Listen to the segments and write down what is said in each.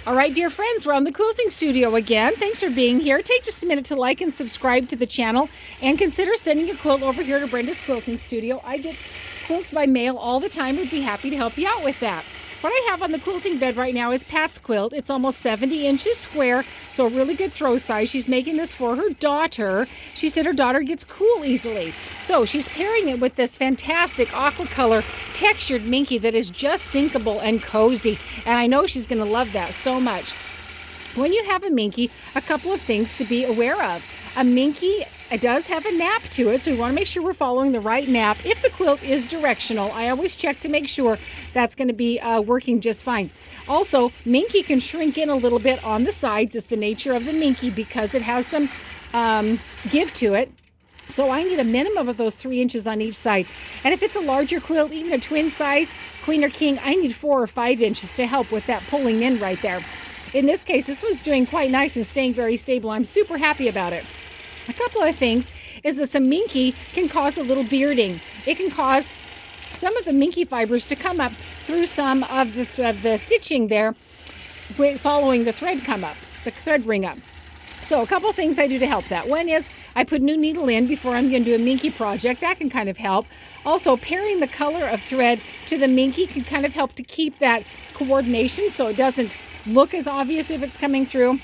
All right, dear friends, we're on the Quilting Studio again. Thanks for being here. Take just a minute to like and subscribe to the channel, and consider sending a quilt over here to Brenda's Quilting Studio. I get quilts by mail all the time. Would be happy to help you out with that. What I have on the quilting bed right now is Pat's quilt. It's almost 70 inches square, so a really good throw size. She's making this for her daughter. She said her daughter gets cool easily. So she's pairing it with this fantastic aqua color textured minky that is just sinkable and cozy. And I know she's going to love that so much. When you have a minky, a couple of things to be aware of. A minky, it does have a nap to it, so we want to make sure we're following the right nap. If the quilt is directional, I always check to make sure that's going to be working just fine. Also, minky can shrink in a little bit on the sides. It's the nature of the minky because it has some give to it. So I need a minimum of those 3 inches on each side. And if it's a larger quilt, even a twin size, queen or king, I need 4 or 5 inches to help with that pulling in right there. In this case, this one's doing quite nice and staying very stable. I'm super happy about it. A couple of things is that some minky can cause a little bearding. It can cause some of the minky fibers to come up through some of the stitching there, following the thread come up, the thread ring up. So a couple of things I do to help that. One is I put new needle in before I'm going to do a minky project. That can kind of help. Also, pairing the color of thread to the minky can kind of help to keep that coordination so it doesn't look as obvious if it's coming through.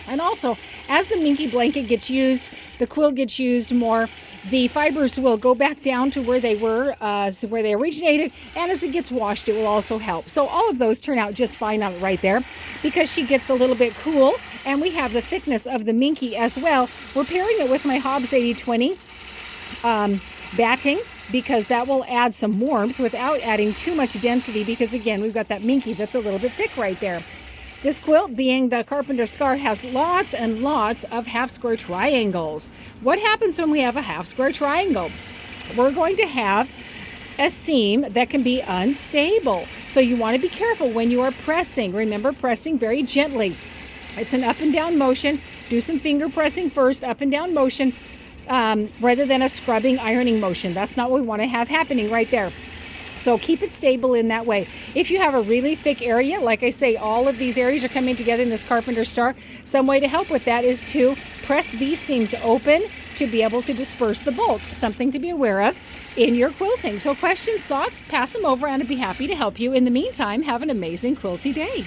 And also, as the minky blanket gets used, the quilt gets used more, the fibers will go back down to where they were, where they originated, and as it gets washed, it will also help. So all of those turn out just fine on it right there because she gets a little bit cool, and we have the thickness of the minky as well. We're pairing it with my Hobbs 80/20 batting because that will add some warmth without adding too much density because, again, we've got that minky that's a little bit thick right there. This quilt, being the Carpenter Star, has lots and lots of half square triangles. What happens when we have a half square triangle? We're going to have a seam that can be unstable. So you want to be careful when you are pressing. Remember, pressing very gently. It's an up and down motion. Do some finger pressing first, up and down motion, rather than a scrubbing, ironing motion. That's not what we want to have happening right there. So keep it stable in that way. If you have a really thick area, like I say, all of these areas are coming together in this Carpenter Star. Some way to help with that is to press these seams open to be able to disperse the bulk. Something to be aware of in your quilting. So questions, thoughts, pass them over and I'd be happy to help you. In the meantime, have an amazing quilty day.